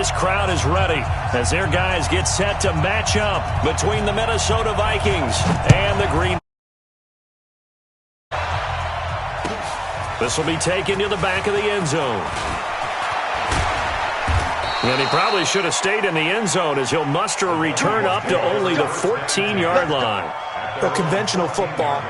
this crowd is ready as their guys get set to match up between the Minnesota Vikings and the Green. This will be taken to the back of the end zone. And he probably should have stayed in the end zone as he'll muster a return up to only the 14-yard line. Well, conventional football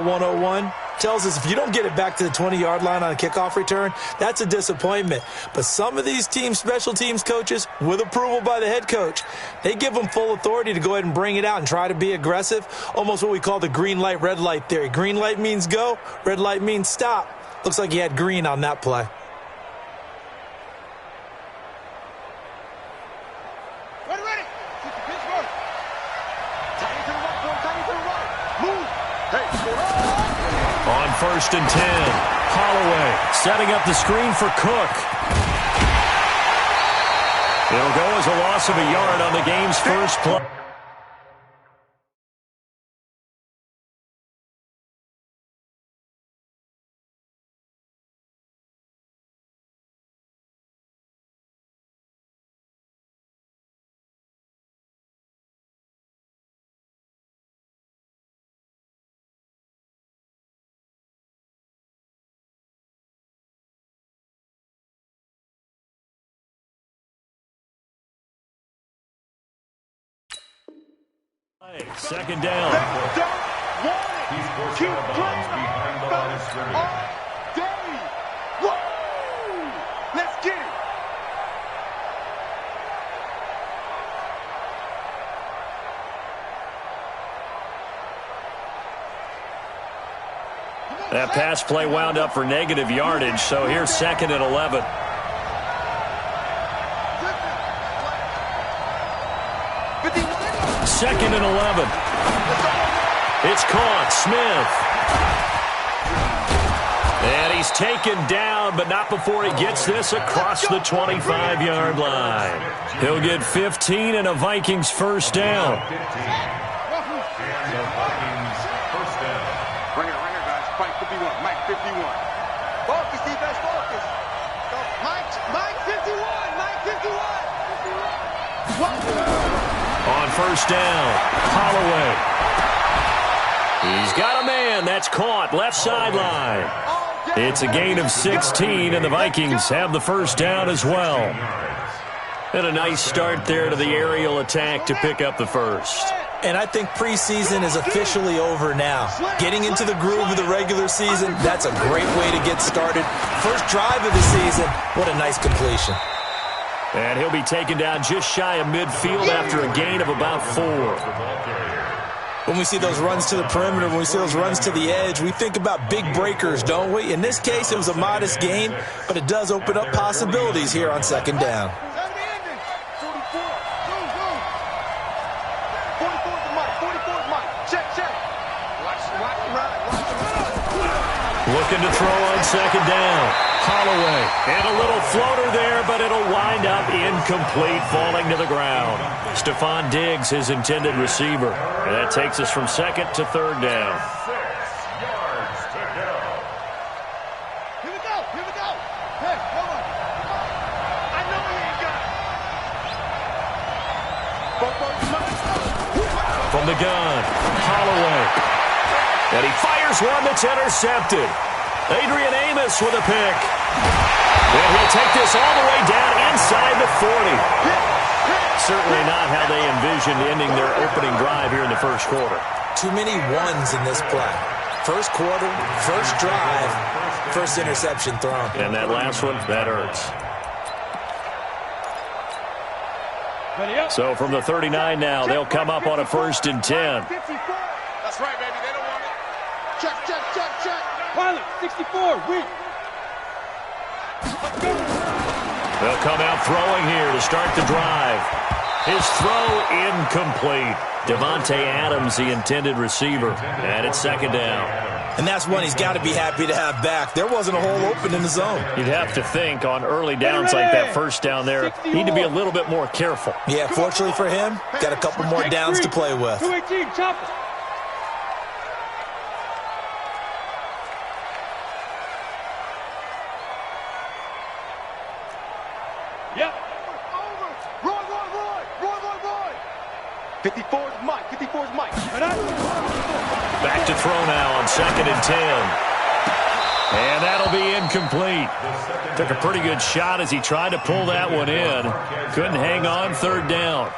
101, tells us if you don't get it back to the 20-yard line on a kickoff return, that's a disappointment. But some of these special teams coaches, with approval by the head coach, they give them full authority to go ahead and bring it out and try to be aggressive, almost what we call the green light, red light theory. Green light means go, red light means stop. Looks like he had green on that play. On 1st and 10, Holloway setting up the screen for Cook. It'll go as a loss of a yard on the game's first play. Second down. Keep playing behind the line of scrimmage. All day. Woo! Let's get it. That pass play wound up for negative yardage, so here's 2nd and 11. Second and 11. It's caught. Smith. And he's taken down, but not before he gets this across the 25-yard line. He'll get 15 and a Vikings first down. Bring it, guys. Mike 51. Mike 51. Focus, defense, focus. Mike 51. Mike 51. On 1st down, Holloway. He's got a man. That's caught. Left sideline. It's a gain of 16, and the Vikings have the first down as well. And a nice start there to the aerial attack to pick up the first. And I think preseason is officially over now. Getting into the groove of the regular season, that's a great way to get started. First drive of the season, what a nice completion. And he'll be taken down just shy of midfield after a gain of about 4. When we see those runs to the perimeter, when we see those runs to the edge, we think about big breakers, don't we? In this case, it was a modest gain, but it does open up possibilities here on 2nd down. Looking to throw on 2nd down. Holloway, and a little floater there, but it'll wind up incomplete, falling to the ground. Stephon Diggs, his intended receiver. And that takes us from 2nd to 3rd down. 6 yards to go. Here we go. Hey, come on. I know he ain't got it. From the gun, Holloway. And he fires one that's intercepted. Adrian Amos with a pick. And he'll take this all the way down inside the 40. Certainly not how they envisioned ending their opening drive here in the first quarter. Too many ones in this play. First quarter, first drive, first interception thrown. And that last one, that hurts. So from the 39 now, they'll come up on a 1st and 10. That's right, baby. They don't want it. Check. Pilot, 64, weak. They'll come out throwing here to start the drive. His throw incomplete. Devontae Adams, the intended receiver. And it's 2nd down. And that's one he's got to be happy to have back. There wasn't a hole open in the zone. You'd have to think on early downs like that first down there, need to be a little bit more careful. Yeah, fortunately for him, got a couple more downs to play with. 218, chopper. Yep. 54's Mike. 54's Mike. Back to throw now on 2nd and 10. And that'll be incomplete. Took a pretty good shot as he tried to pull that one in. Couldn't hang on 3rd down.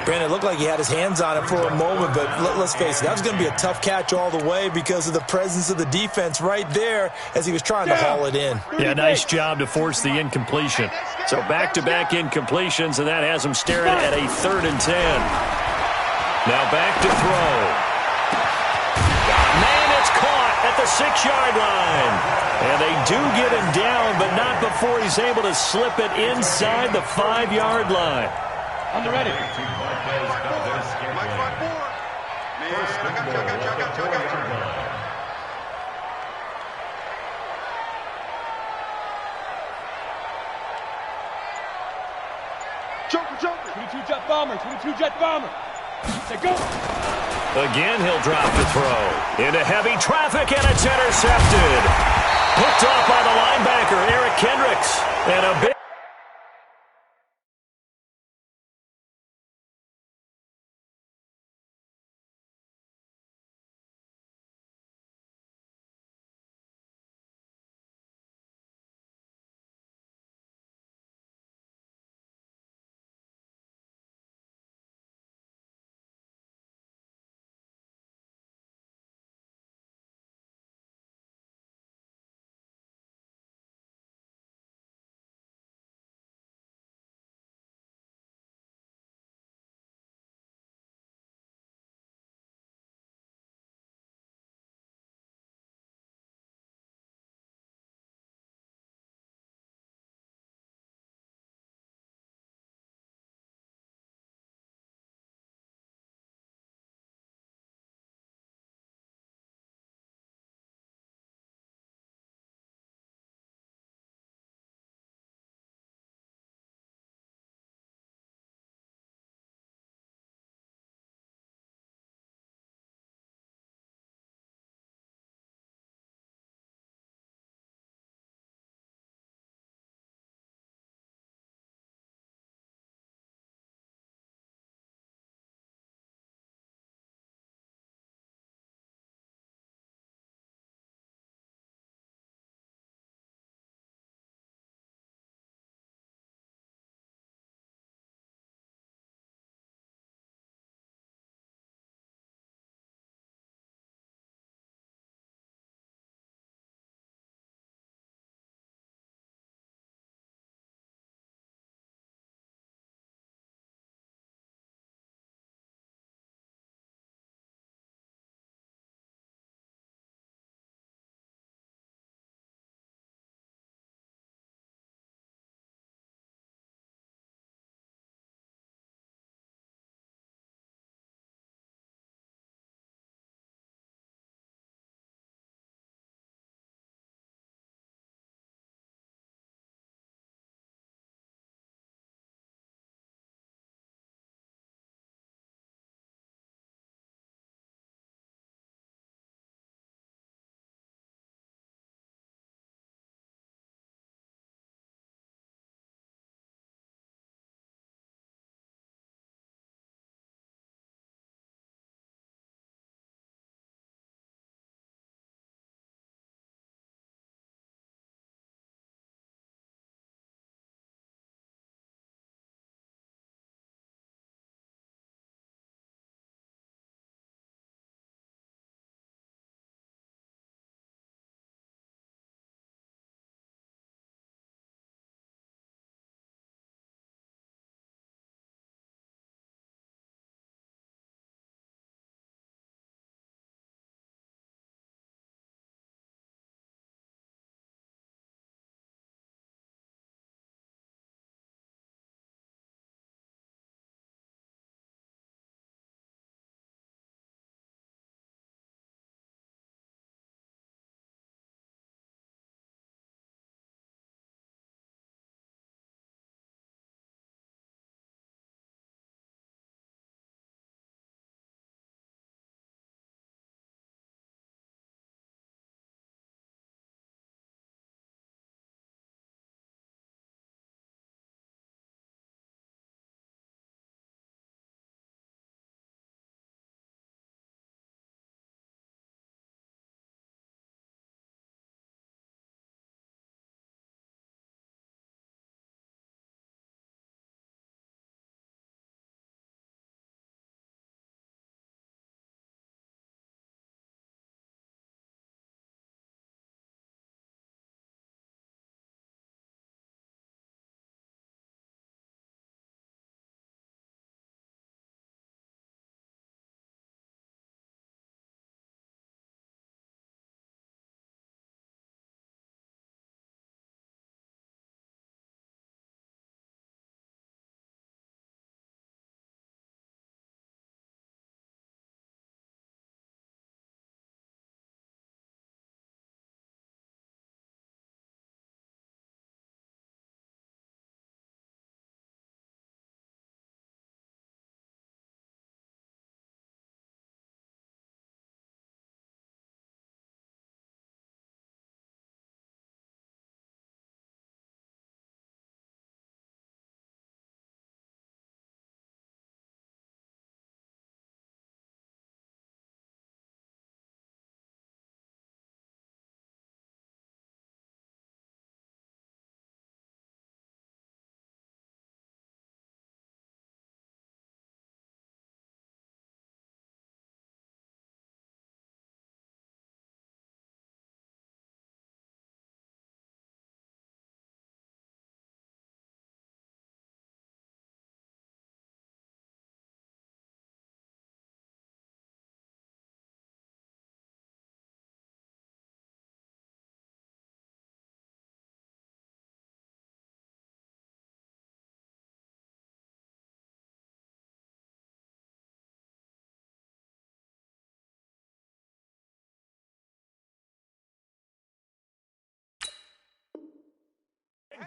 Brandon, it looked like he had his hands on it for a moment, but let's face it, that was going to be a tough catch all the way because of the presence of the defense right there as he was trying to haul it in. Yeah, nice job to force the incompletion. So back-to-back incompletions, and that has him staring at a 3rd and 10. Now back to throw. Man, it's caught at the 6-yard line. And they do get him down, but not before he's able to slip it inside the 5-yard line. On the ready. Mike 5-4. Man, I got you. Joker. 22 jet bomber. 22 jet bomber. Say go. Again, he'll drop the throw. Into heavy traffic, and it's intercepted. Picked off by the linebacker, Eric Kendricks. And a big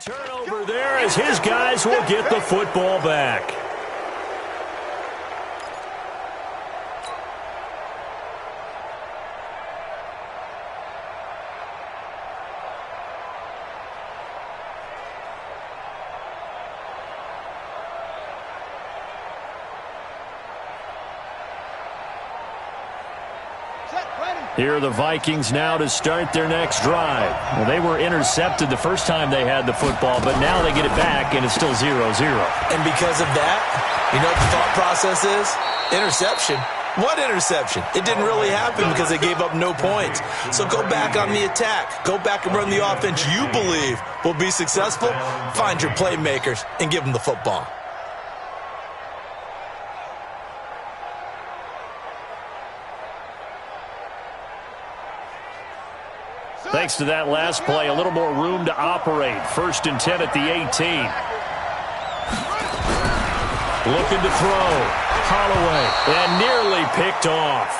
Turnover there as his guys will get the football back. Here are the Vikings now to start their next drive. Well, they were intercepted the first time they had the football, but now they get it back, and it's still 0-0. And because of that, you know what the thought process is? Interception. What interception? It didn't really happen because they gave up no points. So go back on the attack. Go back and run the offense you believe will be successful. Find your playmakers and give them the football. Thanks to that last play, a little more room to operate. 1st and 10 at the 18. Looking to throw. Holloway, and nearly picked off.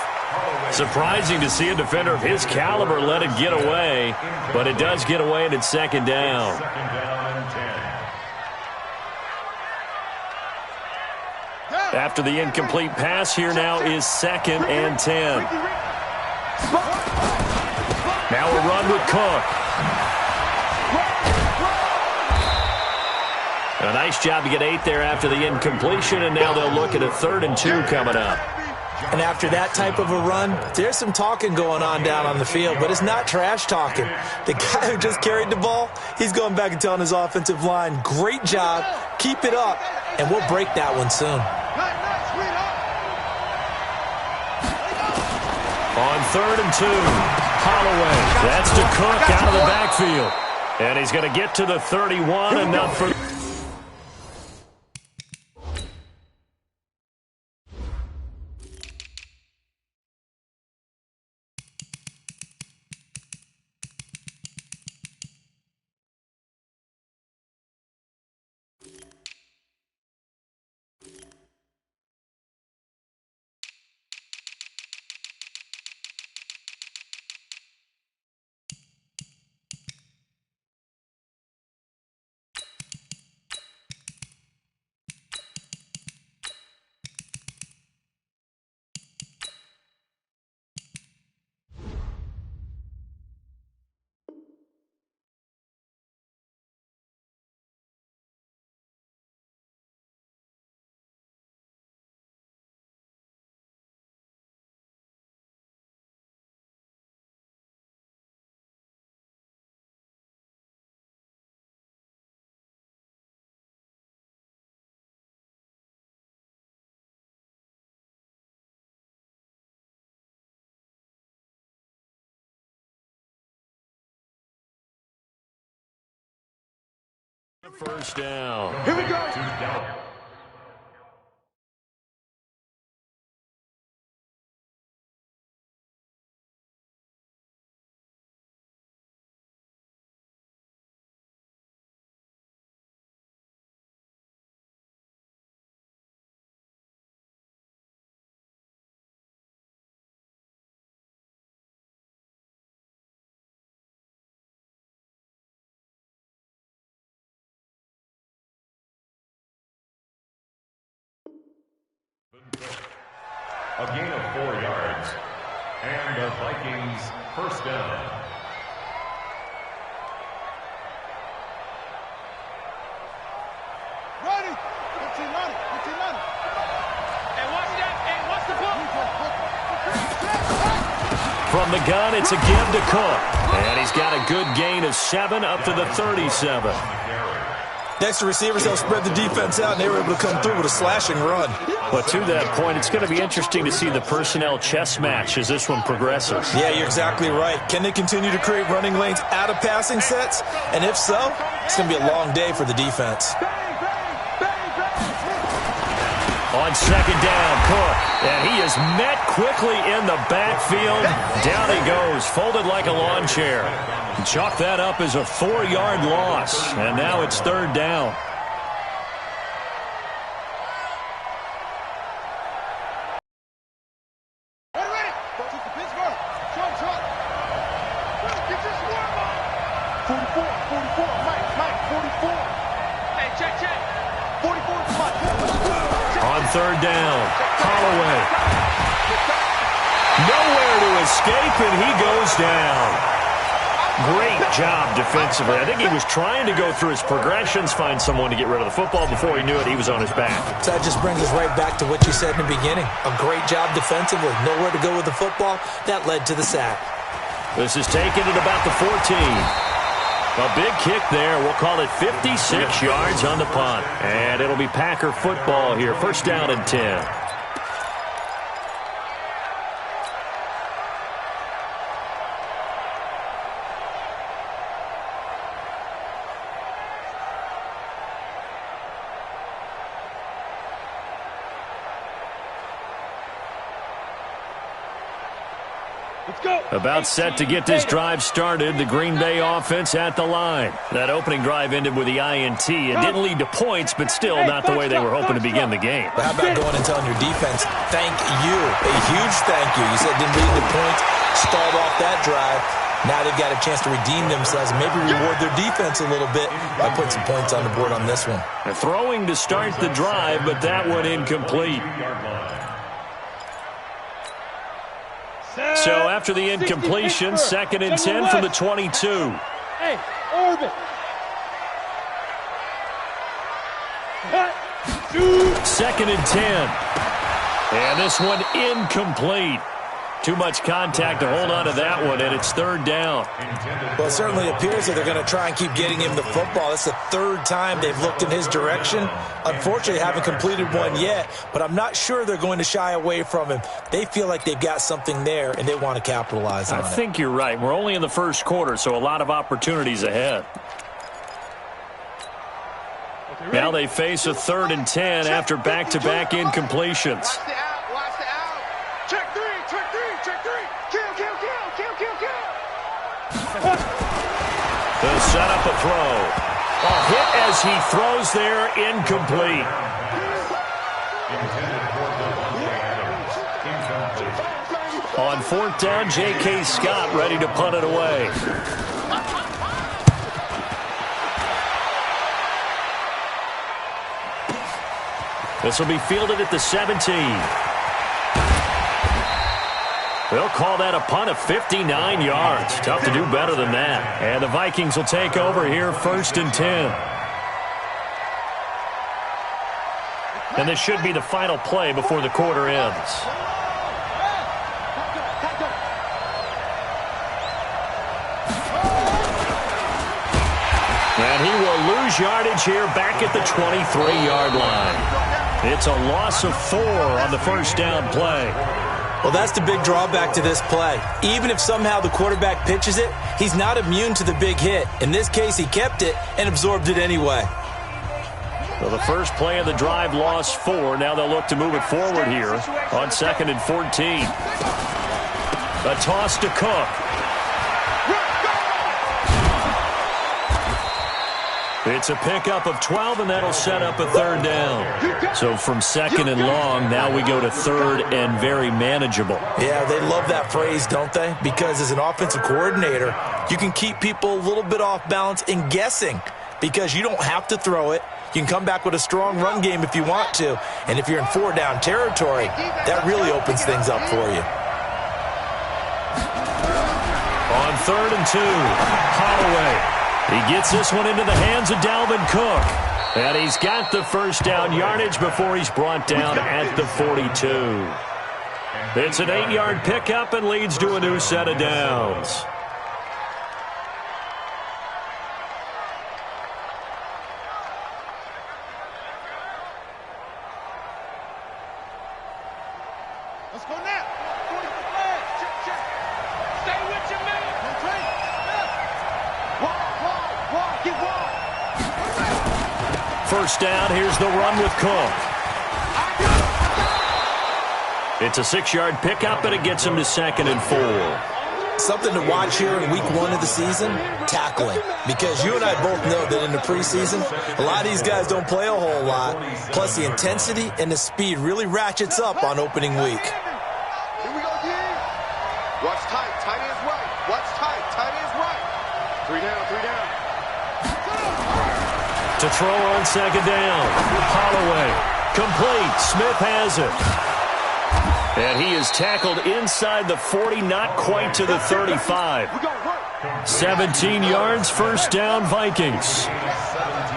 Surprising to see a defender of his caliber let it get away, but it does get away, and it's 2nd down. After the incomplete pass, here now is 2nd and 10. Now a run with Cook. A nice job to get 8 there after the incompletion, and now they'll look at a 3rd and 2 coming up. And after that type of a run, there's some talking going on down on the field, but it's not trash talking. The guy who just carried the ball, he's going back and telling his offensive line, great job, keep it up, and we'll break that one soon. On 3rd and 2, Holloway. That's to Cook out of the backfield. And he's going to get to the 31, enough for... First down. Here we go. A gain of 4 yards, and the Vikings first down. Ready. 15 money. 15 money. Hey, watch that. Hey, watch the ball. From the gun, it's a give to Cook. And he's got a good gain of 7 up to the 37. Next to receivers, they'll spread the defense out, and they were able to come through with a slashing run. But to that point, it's going to be interesting to see the personnel chess match as this one progresses. Yeah, you're exactly right. Can they continue to create running lanes out of passing sets? And if so, it's going to be a long day for the defense. On 2nd down, Cook. And he is met quickly in the backfield. Down he goes, folded like a lawn chair. Chalk that up as a 4-yard loss. And now it's 3rd down. Mike, 44. On third down, Holloway. Nowhere to escape, and he goes down. Great job defensively. I think he was trying to go through his progressions, find someone to get rid of the football. Before he knew it, he was on his back. So that just brings us right back to what you said in the beginning. A great job defensively. Nowhere to go with the football. That led to the sack. This is taken at about the 14. A big kick there. We'll call it 56 yards on the punt. And it'll be Packer football here. First down and 10. About set to get this drive started. The Green Bay offense at the line. That opening drive ended with the INT. It didn't lead to points, but still not the way they were hoping to begin the game. But how about going and telling your defense, thank you, a huge thank you. You said it didn't lead to points, stalled off that drive. Now they've got a chance to redeem themselves and maybe reward their defense a little bit by putting some points on the board on this one. They're throwing to start the drive, but that one incomplete. So after the incompletion, second and 10 from the 22. Hey, orbit. Second and 10. And this one incomplete. Too much contact to hold on to that one, and it's third down. Well, it certainly appears that they're going to try and keep getting him the football. It's the third time they've looked in his direction. Unfortunately, they haven't completed one yet, but I'm not sure they're going to shy away from him. They feel like they've got something there, and they want to capitalize on it. I think you're right. We're only in the first quarter, so a lot of opportunities ahead. Now they face a third and 10 after back-to-back incompletions. They'll set up a throw. A hit as he throws there, incomplete. On fourth down, J.K. Scott ready to punt it away. This will be fielded at the 17. They'll call that a punt of 59 yards. Tough to do better than that. And the Vikings will take over here, first and 10. And this should be the final play before the quarter ends. And he will lose yardage here back at the 23-yard line. It's a loss of 4 on the first down play. Well, that's the big drawback to this play. Even if somehow the quarterback pitches it, he's not immune to the big hit. In this case, he kept it and absorbed it anyway. So the first play of the drive lost 4. Now they'll look to move it forward here on second and 14. A toss to Cook. It's a pickup of 12, and that'll set up a third down. So from second and long, now we go to third and very manageable. Yeah, they love that phrase, don't they? Because as an offensive coordinator, you can keep people a little bit off balance and guessing because you don't have to throw it. You can come back with a strong run game if you want to. And if you're in 4-down territory, that really opens things up for you. On third and 2, Holloway. He gets this one into the hands of Dalvin Cook. And he's got the first down yardage before he's brought down at the 42. It's an 8-yard pickup and leads to a new set of downs. Let's go now. Stay with your man. Get wide. First down, here's the run with Cook. It's a 6-yard pickup, and it gets him to second and 4. Something to watch here in week 1 of the season, tackling. Because you and I both know that in the preseason, a lot of these guys don't play a whole lot. Plus, the intensity and the speed really ratchets up on opening week. Here we go, D. Watch tight. Tight ends right. Watch tight. Tight ends right. 3 down. 3 down. To throw on second down. Holloway. Complete. Smith has it. And he is tackled inside the 40, not quite to the 35. 17 yards, first down, Vikings.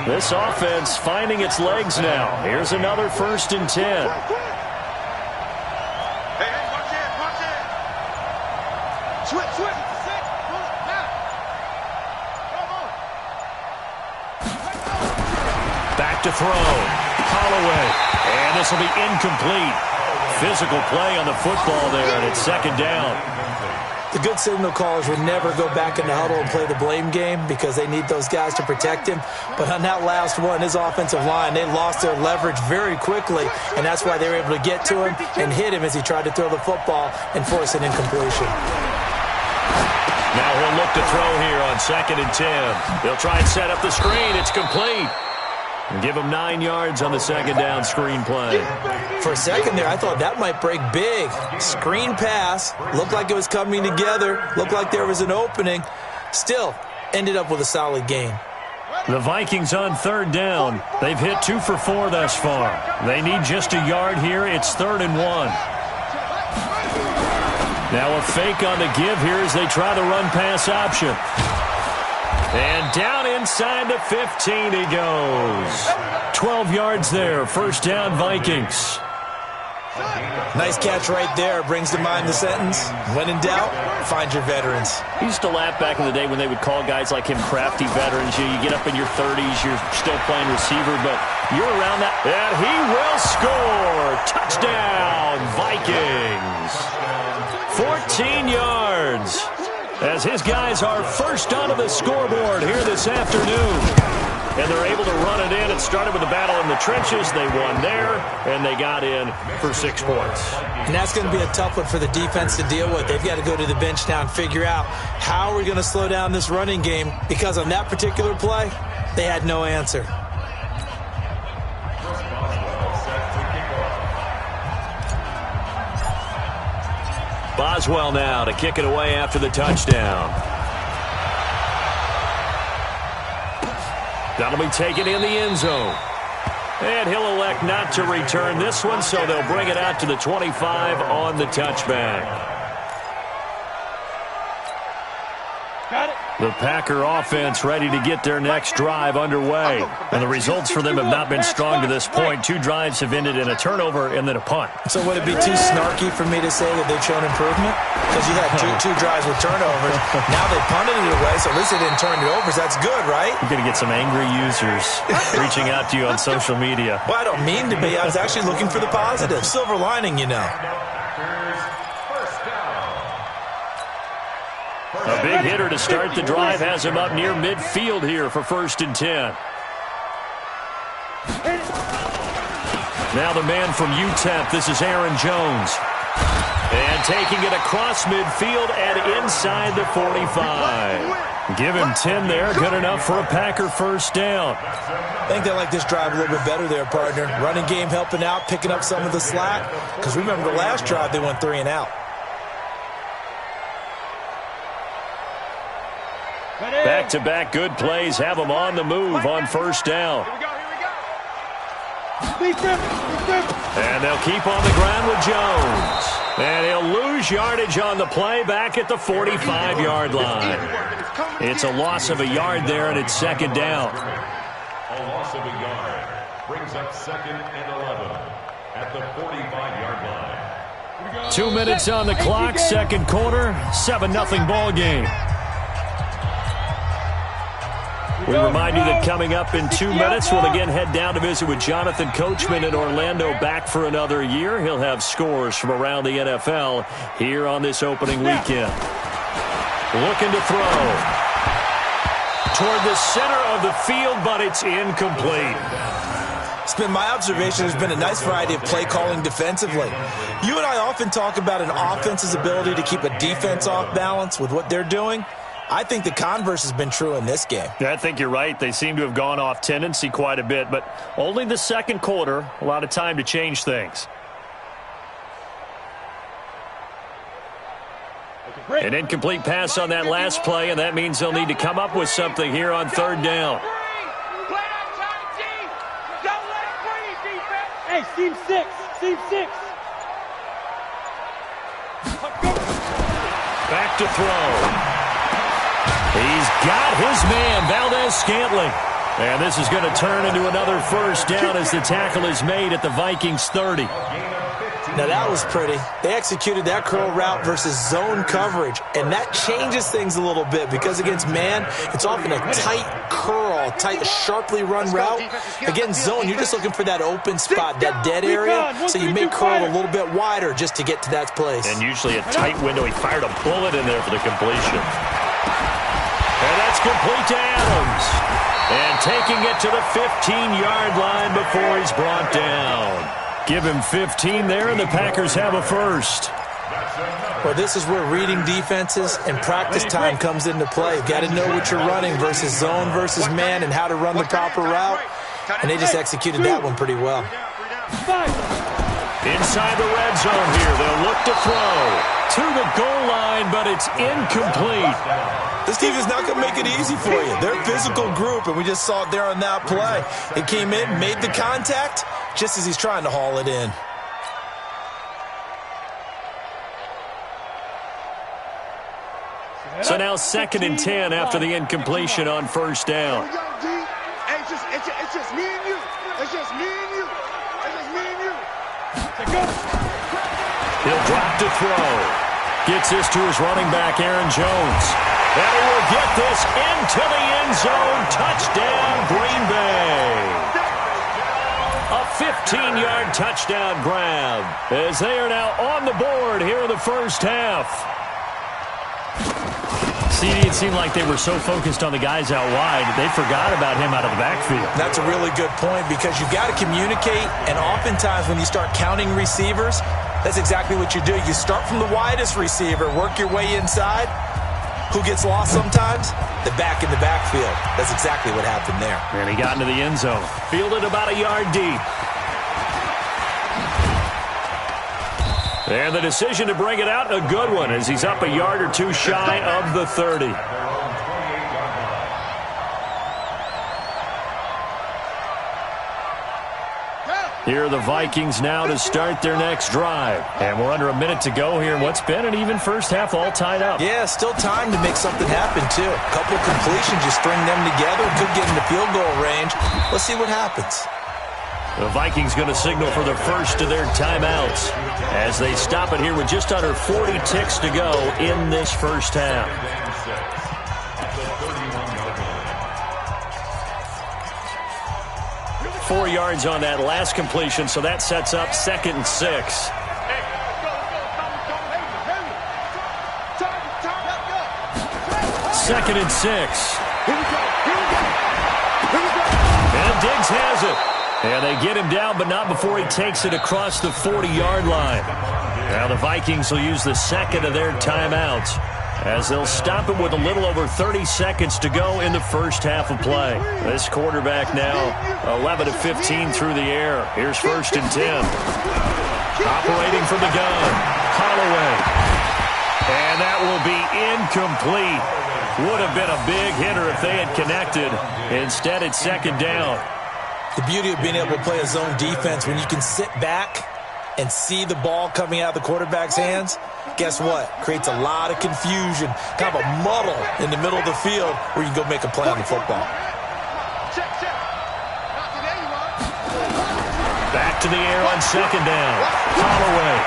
This offense finding its legs now. Here's another 1st and 10. Back to throw. Holloway. And this will be incomplete. Physical play on the football there, and it's second down. The good signal callers would never go back in the huddle and play the blame game because they need those guys to protect him. But on that last one, his offensive line, they lost their leverage very quickly, and that's why they were able to get to him and hit him as he tried to throw the football and force an incompletion. Now he'll look to throw here on 2nd and 10. He'll try and set up the screen. It's complete. And give him 9 yards on the second down screen play. For a second there, I thought that might break big. Screen pass. Looked like it was coming together. Looked like there was an opening. Still, ended up with a solid gain. The Vikings on 3rd down. They've hit 2 for 4 thus far. They need just a yard here. It's 3rd and 1. Now a fake on the give here as they try the run-pass option. And down inside the 15 he goes. 12 yards there. First down, Vikings. Nice catch right there. Brings to mind the sentence, when in doubt, find your veterans. I used to laugh back in the day when they would call guys like him crafty veterans. You get up in your 30s, you're still playing receiver, but you're around that. And he will score. Touchdown, Vikings. 14 yards. As his guys are first onto the scoreboard here this afternoon. And they're able to run it in. It started with a battle in the trenches. They won there, and they got in for 6 points. And that's going to be a tough one for the defense to deal with. They've got to go to the bench now and figure out how are we going to slow down this running game, because on that particular play, they had no answer. Boswell now to kick it away after the touchdown. That'll be taken in the end zone. And he'll elect not to return this one, so they'll bring it out to the 25 on the touchback. Got it. The Packer offense ready to get their next drive underway. And the results for them have not been strong to this point. 2 drives have ended in a turnover and then a punt. So would it be too snarky for me to say that they've shown improvement? Because you had two drives with turnovers. Now they punted it away, so at least they didn't turn it over. So that's good, right? You're going to get some angry users reaching out to you on social media. Well, I don't mean to be. I was actually looking for the positive. Silver lining, you know. A big hitter to start the drive has him up near midfield here for 1st and 10. Now the man from UTEP, this is Aaron Jones. And taking it across midfield and inside the 45. Give him 10 there, good enough for a Packer first down. I think they like this drive a little bit better there, partner. Running game helping out, picking up some of the slack. Because remember the last drive, they went 3 and out. Back-to-back good plays have them on the move on first down. And they'll keep on the ground with Jones. And he'll lose yardage on the play back at the 45-yard line. It's a loss of a yard there, and it's second down. A loss of a yard brings up 2nd and 11 at the 45-yard line. 2 minutes on the clock, second quarter, 7-0 ball game. We remind you that coming up in 2 minutes, we'll again head down to visit with Jonathan Coachman in Orlando, back for another year. He'll have scores from around the NFL here on this opening weekend. Looking to throw. Toward the center of the field, but it's incomplete. It's been my observation there's been a nice variety of play calling defensively. You and I often talk about an offense's ability to keep a defense off balance with what they're doing. I think the converse has been true in this game. Yeah, I think you're right. They seem to have gone off tendency quite a bit, but only the second quarter, a lot of time to change things. An incomplete pass on that last play, and that means they'll need to come up with something here on 3rd down. Hey, seam 6. Seam 6. Back to throw. He's got his man, Valdez-Scantling. And this is going to turn into another first down as the tackle is made at the Vikings 30. Now, that was pretty. They executed that curl route versus zone coverage, and that changes things a little bit because against man, it's often a tight curl, tight, sharply run route. Against zone, you're just looking for that open spot, that dead area, so you may curl a little bit wider just to get to that place. And usually a tight window. He fired a bullet in there for the completion. And that's complete to Adams. And taking it to the 15-yard line before he's brought down. Give him 15 there, and the Packers have a first. Well, this is where reading defenses and practice time comes into play. You've got to know what you're running versus zone versus man and how to run the proper route. And they just executed that one pretty well. Inside the red zone here, they'll look to throw to the goal line, but it's incomplete. This team is not going to make it easy for you. They're a physical group, and we just saw it there on that play. It came in, made the contact, just as he's trying to haul it in. So now 2nd and 10 after the incompletion on first down. It's just me and you. It's just me and you. It's just me and you. He'll drop to throw. Gets this to his running back, Aaron Jones. And he will get this into the end zone. Touchdown, Green Bay. A 15-yard touchdown grab as they are now on the board here in the first half. CD, it seemed like they were so focused on the guys out wide, they forgot about him out of the backfield. That's a really good point because you've got to communicate, and oftentimes when you start counting receivers, that's exactly what you do. You start from the widest receiver, work your way inside. Who gets lost sometimes? The back in the backfield. That's exactly what happened there. And he got into the end zone. Fielded about a yard deep. And the decision to bring it out, a good one, as he's up a yard or two shy of the 30. Here are the Vikings now to start their next drive. And we're under a minute to go here in what's been an even first half, all tied up. Yeah, still time to make something happen, too. A couple completions, you string them together, could get into field goal range. Let's see what happens. The Vikings going to signal for the first of their timeouts as they stop it here with just under 40 ticks to go in this first half. 4 yards on that last completion, so that sets up 2nd and 6. Second and 6. And Diggs has it. And they get him down, but not before he takes it across the 40-yard line. Now the Vikings will use the second of their timeouts as they'll stop it with a little over 30 seconds to go in the first half of play. This quarterback now 11 of 15 through the air. Here's 1st and 10. Operating from the gun, Holloway. And that will be incomplete. Would have been a big hitter if they had connected. Instead, it's 2nd down. The beauty of being able to play a zone defense when you can sit back and see the ball coming out of the quarterback's hands, guess what? Creates a lot of confusion, kind of a muddle in the middle of the field where you can go make a play on the football. Back to the air on 2nd down. Holloway.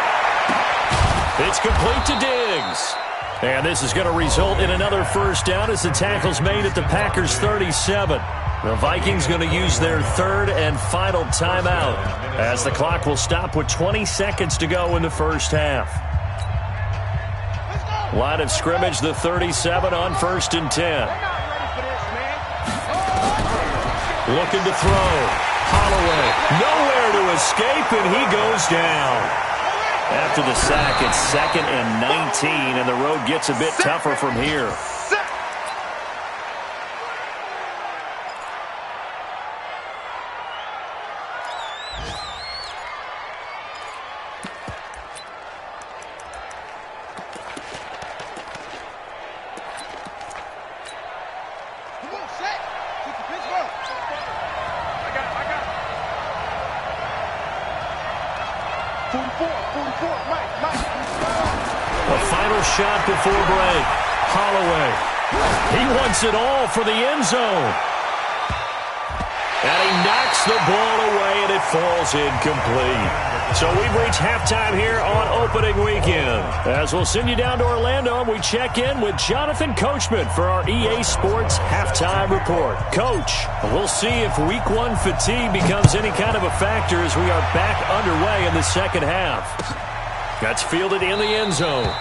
It's complete to Diggs. And this is going to result in another first down as the tackle's made at the Packers' 37. The Vikings going to use their 3rd and final timeout as the clock will stop with 20 seconds to go in the first half. Line of scrimmage, the 37 on 1st and 10. Looking to throw. Holloway, nowhere to escape, and he goes down. After the sack, it's 2nd and 19, and the road gets a bit tougher from here. 44, Mike. A final shot before break. Holloway. He wants it all for the end zone. And he knocks the ball away, and it falls incomplete. So we've reached halftime here on opening weekend. As we'll send you down to Orlando, we check in with Jonathan Coachman for our EA Sports Halftime Report. Coach, we'll see if Week 1 fatigue becomes any kind of a factor as we are back underway in the second half. That's fielded in the end zone.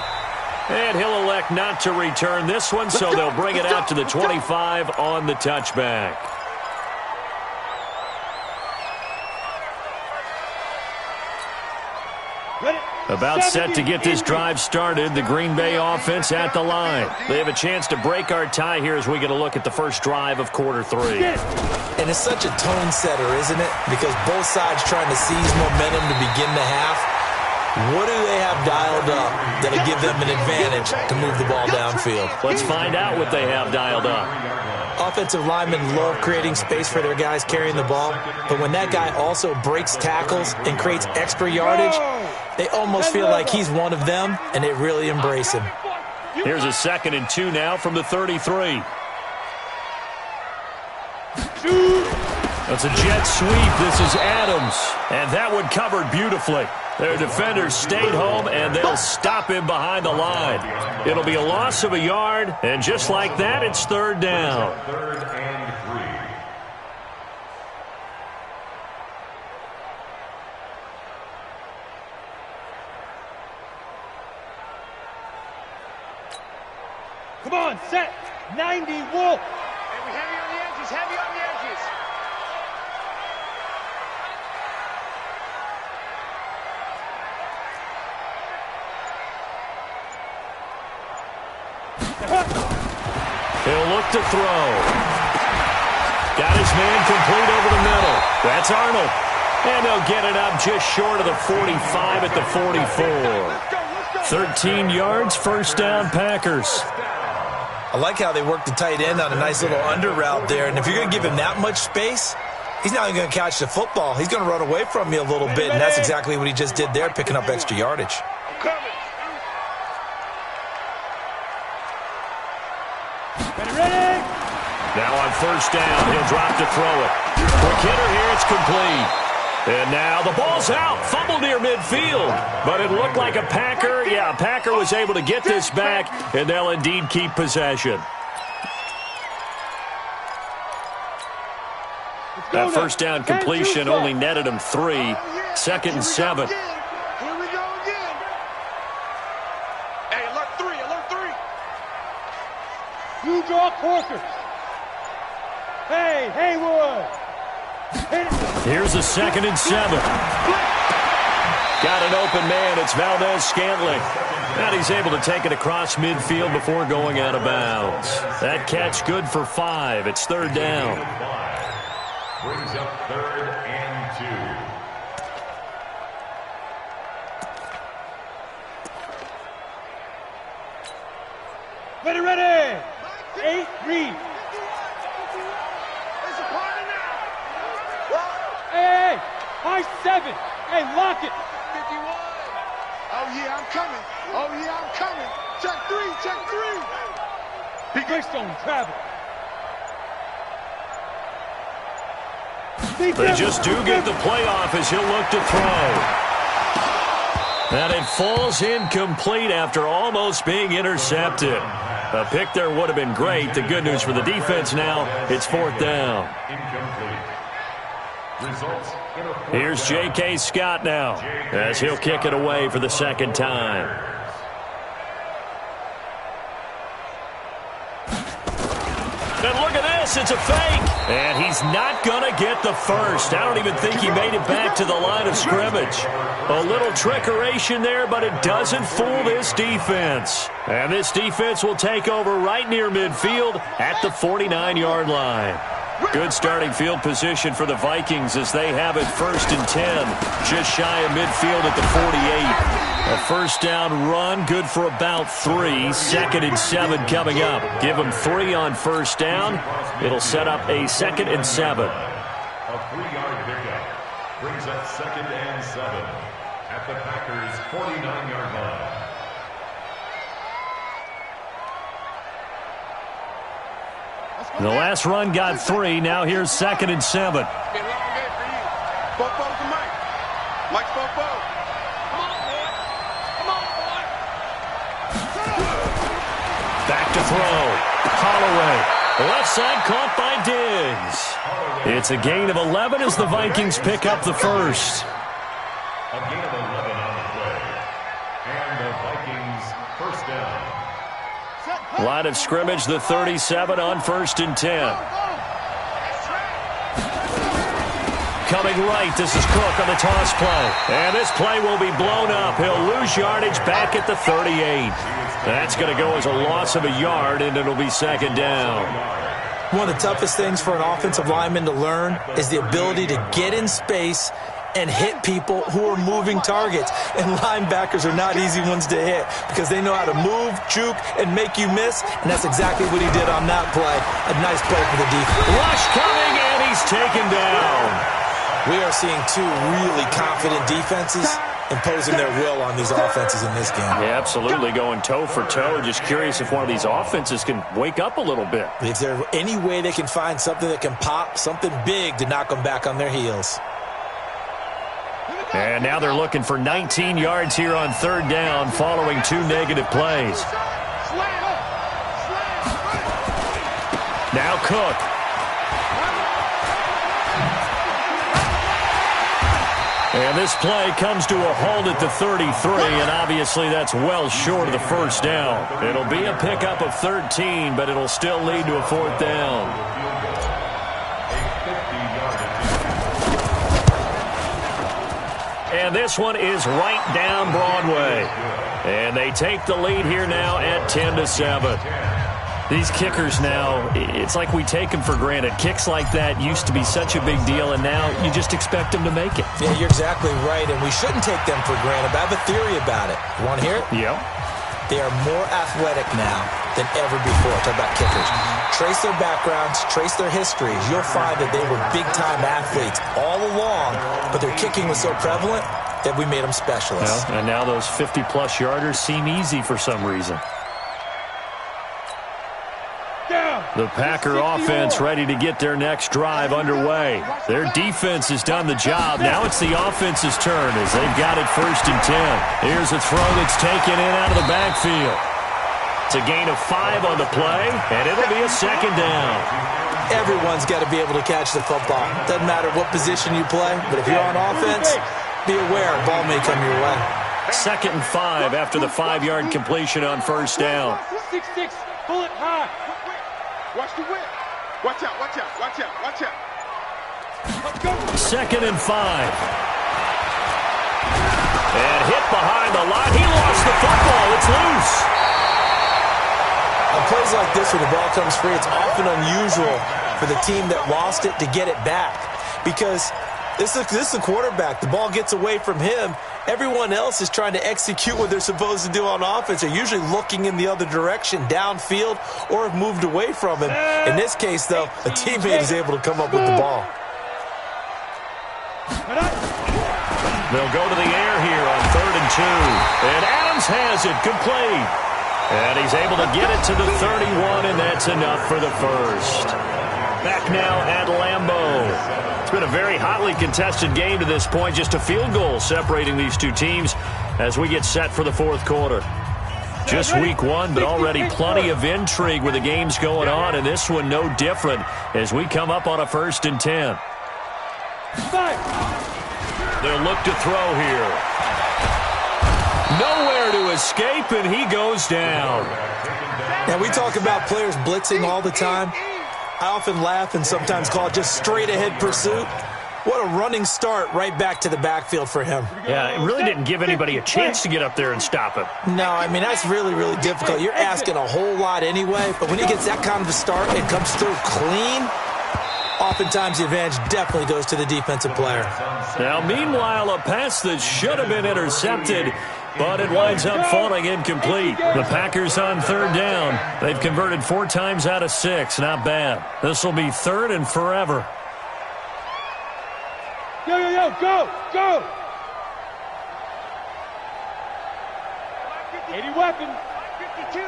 And he'll elect not to return this one, so they'll bring it out to the 25 on the touchback. About set to get this drive started, the Green Bay offense at the line. They have a chance to break our tie here as we get a look at the first drive of quarter 3. And it's such a tone setter, isn't it? Because both sides trying to seize momentum to begin the half. What do they have dialed up that'll give them an advantage to move the ball downfield? Let's find out what they have dialed up. Offensive linemen love creating space for their guys carrying the ball, but when that guy also breaks tackles and creates extra yardage, they almost feel like he's one of them, and they really embrace him. Here's a 2nd and 2 now from the 33. That's a jet sweep. This is Adams, and that one covered beautifully. Their defenders stayed home, and they'll stop him behind the line. It'll be a loss of a yard, and just like that, it's 3rd down. 3rd and 3. Come on, set. 90, Wolf. And we're heavy on the edges, heavy on the edges. He'll look to throw. Got his man complete over the middle. That's Arnold. And they'll get it up just short of the 45 at the 44. 13 yards, 1st down, Packers. I like how they work the tight end on a nice little under route there, and if you're going to give him that much space, he's not even going to catch the football. He's going to run away from you a little bit, and that's exactly what he just did there, picking up extra yardage. I'm coming. Ready? Now on 1st down, he'll drop to throw it. Quick hitter here, it's complete. And now the ball's out, fumble near midfield. But it looked like a Packer. Yeah, a Packer was able to get this back, and they'll indeed keep possession. That 1st down completion only netted him 3. 2nd and 7. Here we go again. Hey, alert 3. You draw Corker. Hey, Haywood. Here's a 2nd and 7. Got an open man. It's Valdez-Scantling. And he's able to take it across midfield before going out of bounds. That catch good for 5. It's 3rd down. Brings up 3rd and 2. Ready. 8, read. It's a party now. Hey, high 7. Hey, lock it. 51. Oh, yeah, I'm coming. Check 3. Greystone travel. They just do get the playoff as he'll look to throw. And it falls incomplete after almost being intercepted. A pick there would have been great. The good news for the defense now, it's 4th down. Incomplete. Results in a 4th Here's J.K. Scott now as he'll kick it away for the 2nd time. And look at this, it's a fake. And he's not going to get the first. I don't even think he made it back to the line of scrimmage. A little trickeration there, but it doesn't fool this defense. And this defense will take over right near midfield at the 49-yard line. Good starting field position for the Vikings as they have it 1st and 10, just shy of midfield at the 48. A 1st down run, good for about 3. 2nd and 7 coming up. Give them 3 on 1st down. It'll set up a 2nd and 7. A 3-yard pickup brings up 2nd and 7. at the Packers' 49-yard line. The last run got 3. Now here's 2nd and 7. Mike's Come on, boy. Come on, boy. Back to throw. Holloway. Left side caught by Diggs. It's a gain of 11 as the Vikings pick up the first. A gain of 11 on the play. And the Vikings first down. Line of scrimmage, the 37 on 1st and 10. Coming right, this is Cook on the toss play. And this play will be blown up. He'll lose yardage back at the 38. That's going to go as a loss of a yard, and it'll be 2nd down. One of the toughest things for an offensive lineman to learn is the ability to get in space and hit people who are moving targets. And linebackers are not easy ones to hit because they know how to move, juke, and make you miss. And that's exactly what he did on that play. A nice play for the defense. Rush coming, and he's taken down. We are seeing two really confident defenses imposing their will on these offenses in this game. Yeah, absolutely, going toe for toe. Just curious if one of these offenses can wake up a little bit. If there's any way they can find something that can pop, something big to knock them back on their heels. And now they're looking for 19 yards here on 3rd down following 2 negative plays. Now Cook. And this play comes to a halt at the 33, and obviously that's well short of the first down. It'll be a pickup of 13, but it'll still lead to a 4th down. And this one is right down Broadway. And they take the lead here now at 10-7. These kickers now, it's like we take them for granted. Kicks like that used to be such a big deal, and now you just expect them to make it. Yeah, you're exactly right, and we shouldn't take them for granted. But I have a theory about it. You want to hear it? Yep. They are more athletic now than ever before. Talk about kickers. Trace their backgrounds, trace their histories. You'll find that they were big-time athletes all along, but their kicking was so prevalent that we made them specialists. Well, and now those 50-plus yarders seem easy for some reason. The Packer offense ready to get their next drive underway. Their defense has done the job. Now it's the offense's turn as they've got it 1st and 10. Here's a throw that's taken in out of the backfield. It's a gain of 5 on the play, and it'll be a 2nd down. Everyone's got to be able to catch the football. Doesn't matter what position you play, but if you're on offense, be aware a ball may come your way. 2nd and 5 after the 5-yard completion on 1st down. 6-6, bullet high. Watch the whip. Watch out, watch out, watch out, watch out. 2nd and 5. And hit behind the line. He lost the football. It's loose. On plays like this where the ball comes free, it's often unusual for the team that lost it to get it back. Because this is the quarterback. The ball gets away from him. Everyone else is trying to execute what they're supposed to do on offense. They're usually looking in the other direction, downfield, or have moved away from him. In this case, though, a teammate is able to come up with the ball. They'll go to the air here on 3rd and 2. And Adams has it complete. And he's able to get it to the 31, and that's enough for the first. Back now at Lambeau. It's been a very hotly contested game to this point. Just a field goal separating these two teams as we get set for the 4th quarter. Just week 1, but already plenty of intrigue with the games going on, and this one no different as we come up on a 1st and 10. They'll look to throw here. Nowhere to escape, and he goes down. Now, we talk about players blitzing all the time. I often laugh and sometimes call it just straight-ahead pursuit. What a running start right back to the backfield for him. Yeah, it really didn't give anybody a chance to get up there and stop him. No, I mean, that's really, really difficult. You're asking a whole lot anyway, but when he gets that kind of a start and comes through clean, oftentimes the advantage definitely goes to the defensive player. Now, meanwhile, a pass that should have been intercepted, but it winds up falling incomplete. The Packers on 3rd down. They've converted 4 times out of 6. Not bad. This will be 3rd and forever. Yo, go, go. 80 weapons. 52.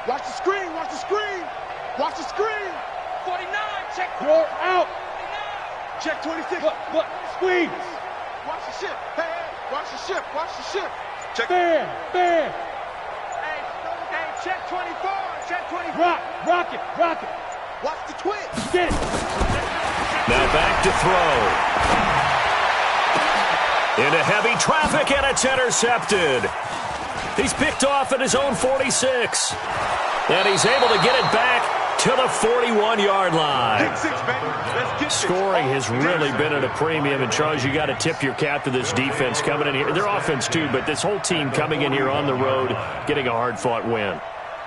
Watch the screen, watch the screen. Watch the screen. 49, check. You're out. Check 26. Look, squeeze. Watch the ship. Hey, watch the ship, watch the ship. Check. Fan. Hey, check 24, check 24. Rock it. Watch the twitch. Get it. Now back to throw. Into heavy traffic, and it's intercepted. He's picked off at his own 46. And he's able to get it back to the 41-yard line. Get 6, baby. Let's get Scoring has really been at a premium, and Charles, you got to tip your cap to this defense coming in here. Their offense too, but this whole team coming in here on the road, getting a hard-fought win.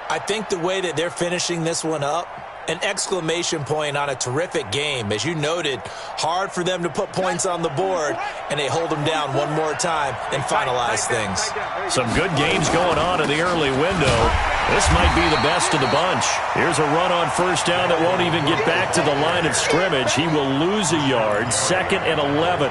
I think the way that they're finishing this one up, an exclamation point on a terrific game. As you noted, hard for them to put points on the board, and they hold them down one more time and finalize things. Some good games going on in the early window. This might be the best of the bunch. Here's a run on first down that won't even get back to the line of scrimmage. He will lose a yard, 2nd and 11.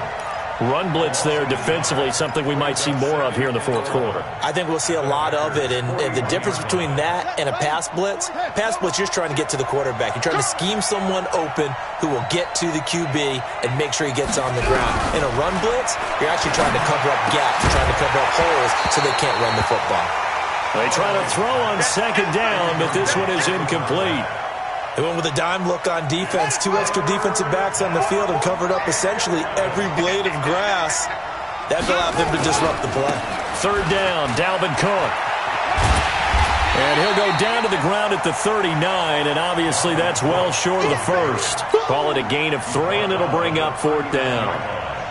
Run blitz there defensively, something we might see more of here in the fourth quarter. I think we'll see a lot of it, and the difference between that and a pass blitz, you're just trying to get to the quarterback. You're trying to scheme someone open who will get to the QB and make sure he gets on the ground. In a run blitz, you're actually trying to cover up gaps. You're trying to cover up holes so they can't run the football. They try to throw on 2nd down, but this one is incomplete. They went with a dime look on defense. 2 extra defensive backs on the field and covered up essentially every blade of grass. That allowed them to disrupt the play. 3rd down, Dalvin Cook. And he'll go down to the ground at the 39, and obviously that's well short of the first. Call it a gain of 3, and it'll bring up 4th down.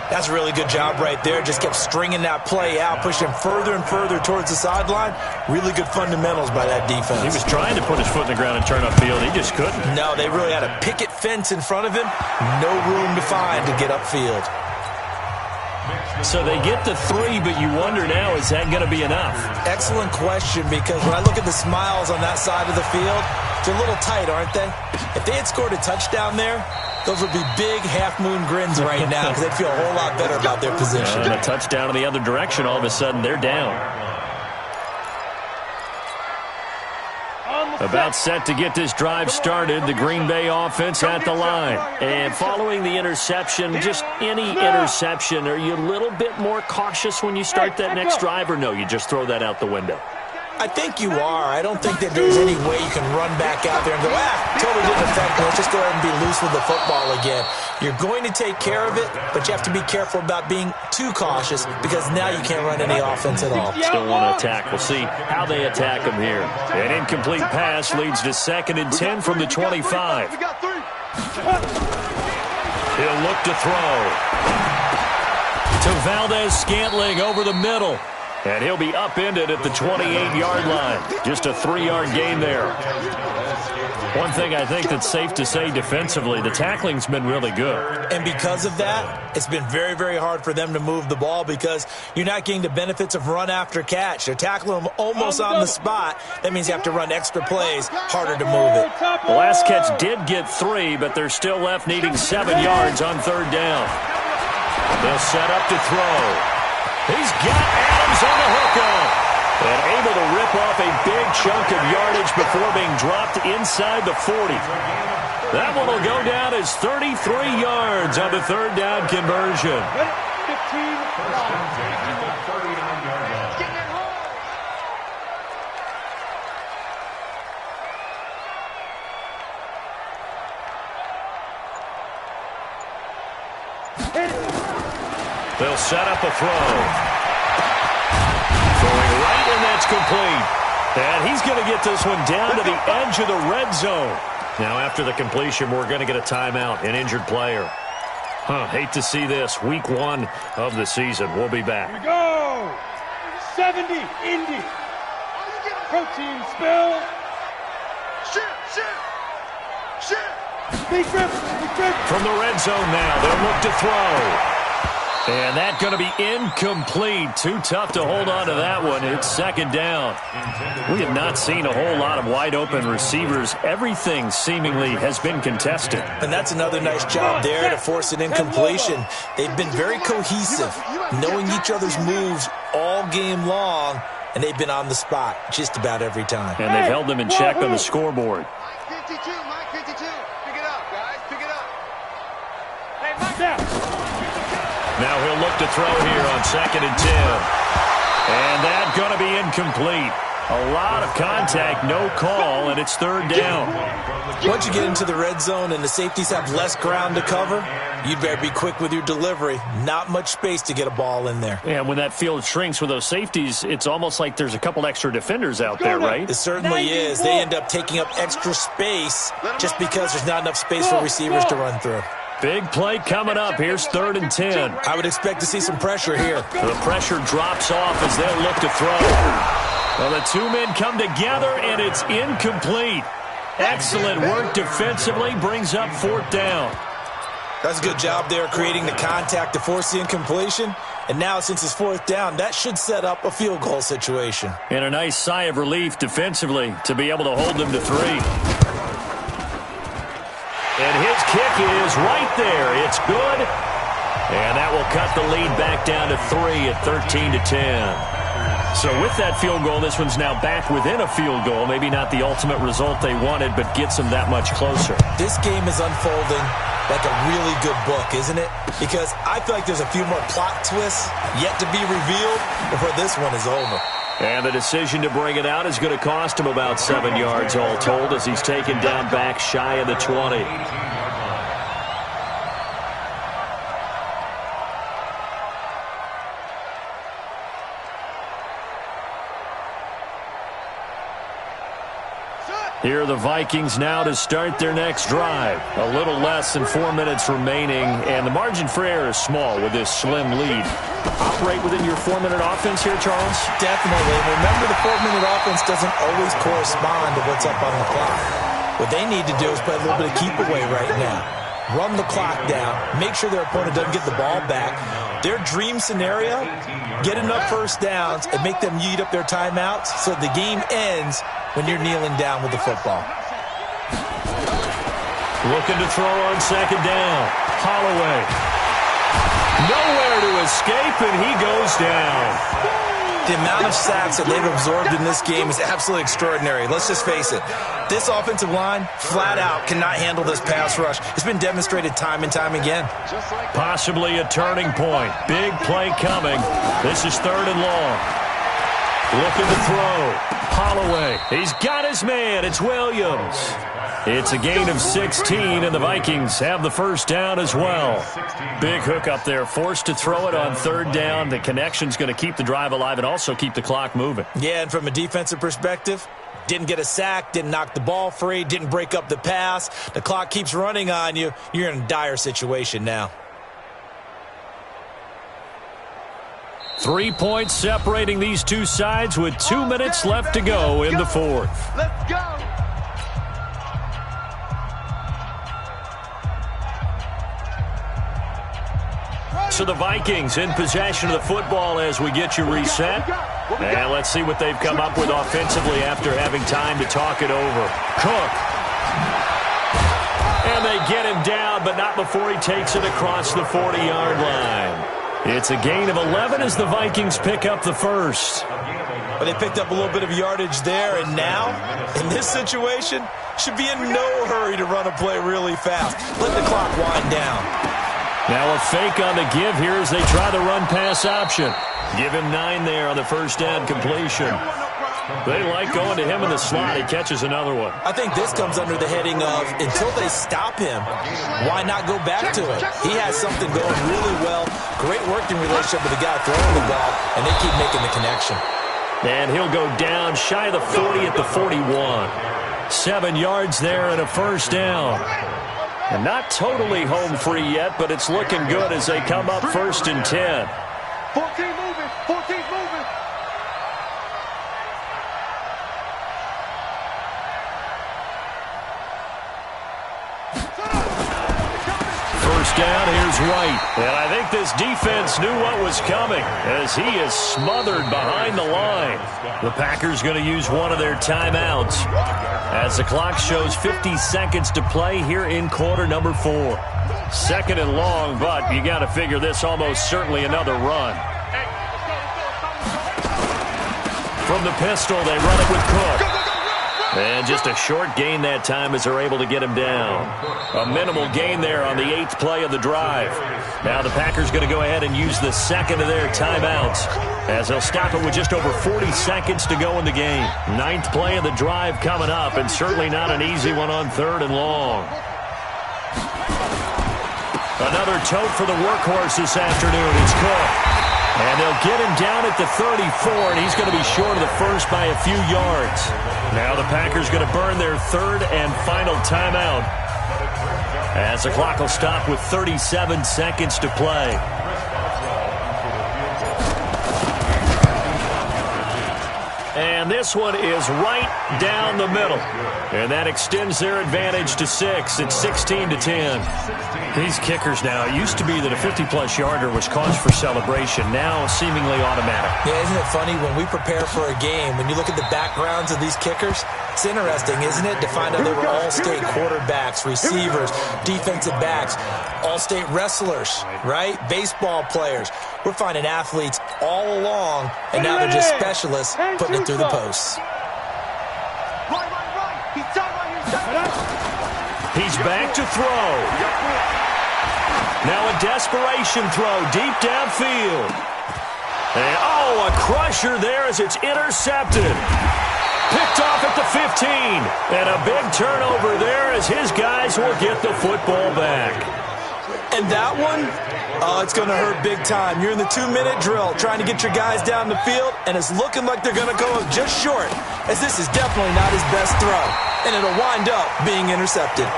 That's a really good job right there. Just kept stringing that play out, pushing him further and further towards the sideline. Really good fundamentals by that defense. He was trying to put his foot in the ground and turn upfield. He just couldn't. No, they really had a picket fence in front of him. No room to find to get upfield. So they get the 3, but you wonder now, is that going to be enough? Excellent question, because when I look at the smiles on that side of the field, they're a little tight, aren't they? If they had scored a touchdown there, those would be big half-moon grins right now because they'd feel a whole lot better about their position. And a touchdown in the other direction, all of a sudden they're down. About set to get this drive started, the Green Bay offense at the line. And following the interception, just any interception, are you a little bit more cautious when you start that next drive, or no, you just throw that out the window? I think you are. I don't think that there's any way you can run back out there and go, totally didn't affect me. Let's just go ahead and be loose with the football again. You're going to take care of it, but you have to be careful about being too cautious because now you can't run any offense at all. Still want to attack. We'll see how they attack him here. An incomplete pass leads to 2nd and 10 from the 25. He'll look to throw. To Valdez-Scantling over the middle. And he'll be upended at the 28-yard line. Just a 3-yard gain there. One thing I think that's safe to say defensively, the tackling's been really good. And because of that, it's been very, very hard for them to move the ball because you're not getting the benefits of run after catch. They're tackling them almost on the spot. That means you have to run extra plays, harder to move it. The last catch did get 3, but they're still left needing 7 yards on 3rd down. They'll set up to throw. He's got Adams on the hookup and able to rip off a big chunk of yardage before being dropped inside the 40. That one will go down as 33 yards on the 3rd down conversion. 15. They'll set up a throw. Throwing right, and that's complete. And he's going to get this one down to the edge of the red zone. Now, after the completion, we're going to get a timeout, an injured player. Hate to see this. Week 1 of the season. We'll be back. Here we go. 70, Indy. Protein spill. Shit. Big rip. From the red zone now, they'll look to throw. And that's going to be incomplete. Too tough to hold on to that one. It's 2nd down. We have not seen a whole lot of wide-open receivers. Everything seemingly has been contested. And that's another nice job there to force an incompletion. They've been very cohesive, knowing each other's moves all game long, and they've been on the spot just about every time. And they've held them in check on the scoreboard. Mike 52, Mike 52. Pick it up, guys. Pick it up. Hey, Mike. Now he'll look to throw here on 2nd and 10. And that's going to be incomplete. A lot of contact, no call, and it's 3rd down. Once you get into the red zone and the safeties have less ground to cover, you'd better be quick with your delivery. Not much space to get a ball in there. And when that field shrinks with those safeties, it's almost like there's a couple extra defenders out there, right? It certainly is. They end up taking up extra space just because there's not enough space for receivers to run through. Big play coming up. Here's 3rd and 10. I would expect to see some pressure here. The pressure drops off as they'll look to throw. Well, the two men come together, and it's incomplete. Excellent work defensively, brings up 4th down. That's a good job there creating the contact to force the incompletion. And now, since it's 4th down, that should set up a field goal situation. And a nice sigh of relief defensively to be able to hold them to 3. And his kick is right there. It's good. And that will cut the lead back down to 3 at 13 to 10. So with that field goal, this one's now back within a field goal. Maybe not the ultimate result they wanted, but gets them that much closer. This game is unfolding like a really good book, isn't it? Because I feel like there's a few more plot twists yet to be revealed before this one is over. And the decision to bring it out is going to cost him about 7 yards all told as he's taken down back shy of the 20. Here are the Vikings now to start their next drive. A little less than 4 minutes remaining, and the margin for error is small with this slim lead. Operate within your 4-minute offense here, Charles? Definitely. Remember, the 4-minute offense doesn't always correspond to what's up on the clock. What they need to do is play a little bit of keep away right now. Run the clock down. Make sure their opponent doesn't get the ball back. Their dream scenario, get enough first downs and make them eat up their timeouts so the game ends when you're kneeling down with the football. Looking to throw on 2nd down. Holloway. Nowhere to escape, and he goes down. The amount of sacks that they've absorbed in this game is absolutely extraordinary. Let's just face it. This offensive line, flat out, cannot handle this pass rush. It's been demonstrated time and time again. Possibly a turning point. Big play coming. This is 3rd and long. Looking to throw. Holloway. He's got his man. It's Williams. It's a gain of 16, and the Vikings have the first down as well. Big hook up there. Forced to throw it on 3rd down. The connection's going to keep the drive alive and also keep the clock moving. Yeah, and from a defensive perspective, didn't get a sack, didn't knock the ball free, didn't break up the pass. The clock keeps running on you. You're in a dire situation now. 3 points separating these two sides with 2 minutes left to go in the 4th. Let's go. So the Vikings in possession of the football as we get you reset. And let's see what they've come up with offensively after having time to talk it over. Cook. And they get him down, but not before he takes it across the 40-yard line. It's a gain of 11 as the Vikings pick up the first. But they picked up a little bit of yardage there, and now, in this situation, should be in no hurry to run a play really fast. Let the clock wind down. Now a fake on the give here as they try the run-pass option. Give him 9 there on the first down completion. They like going to him in the slot. He catches another one. I think this comes under the heading of, until they stop him, why not go back to it? He has something going really well. Great working relationship with the guy throwing the ball, and they keep making the connection. And he'll go down shy of the 40 at the 41. 7 yards there and a first down. And not totally home free yet, but it's looking good as they come up 1st and 10. 14 moving. 14 moving. First down, here's White. And I think this defense knew what was coming as he is smothered behind the line. The Packers going to use one of their timeouts as the clock shows 50 seconds to play here in quarter number 4. 2nd and long, but you got to figure this almost certainly another run. From the pistol, they run it with Cook. And just a short gain that time as they're able to get him down. A minimal gain there on the 8th play of the drive. Now the Packers going to go ahead and use the second of their timeouts as they'll stop it with just over 40 seconds to go in the game. 9th play of the drive coming up, and certainly not an easy one on 3rd and long. Another tote for the workhorse this afternoon. It's Cook. And they'll get him down at the 34, and he's going to be short of the first by a few yards. Now the Packers going to burn their 3rd and final timeout as the clock will stop with 37 seconds to play. And this one is right down the middle. And that extends their advantage to 6. It's 16-10. These kickers now, it used to be that a 50-plus yarder was cause for celebration. Now seemingly automatic. Yeah, isn't it funny when we prepare for a game, when you look at the backgrounds of these kickers, it's interesting, isn't it, to find out they were all-state quarterbacks, receivers, defensive backs, all-state wrestlers, right? Baseball players. We're finding athletes all along, and now they're just specialists putting it through the posts. He's back to throw. Now a desperation throw deep downfield. And, a crusher there as it's intercepted. Picked off at the 15. And a big turnover there as his guys will get the football back. And that one, it's going to hurt big time. You're in the 2-minute drill trying to get your guys down the field, and it's looking like they're going to go just short, as this is definitely not his best throw. And it'll wind up being intercepted.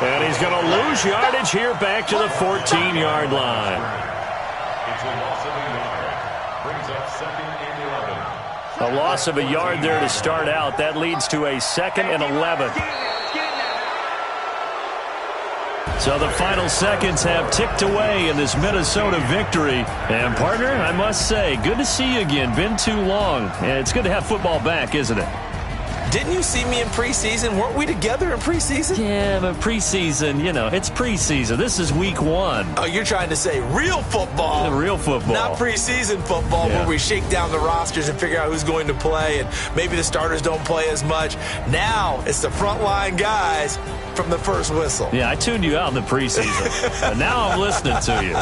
And he's going to lose yardage here back to the 14-yard line. It's a loss of a yard. Brings up 2nd and 11. A loss of a yard there to start out. That leads to a 2nd and 11. So the final seconds have ticked away in this Minnesota victory. And, partner, I must say, good to see you again. Been too long. And it's good to have football back, isn't it? Didn't you see me in preseason? Weren't we together in preseason? Yeah, but preseason, it's preseason. This is week 1. Oh, you're trying to say real football. Real football. Not preseason football where we shake down the rosters and figure out who's going to play, and maybe the starters don't play as much. Now it's the frontline guys from the first whistle. Yeah, I tuned you out in the preseason. But now I'm listening to you.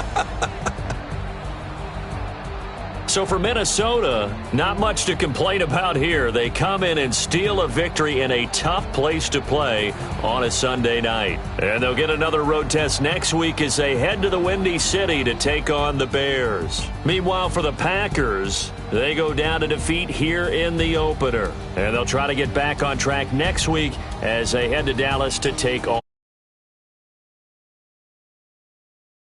So for Minnesota, not much to complain about here. They come in and steal a victory in a tough place to play on a Sunday night. And they'll get another road test next week as they head to the Windy City to take on the Bears. Meanwhile, for the Packers, they go down to defeat here in the opener. And they'll try to get back on track next week as they head to Dallas to take on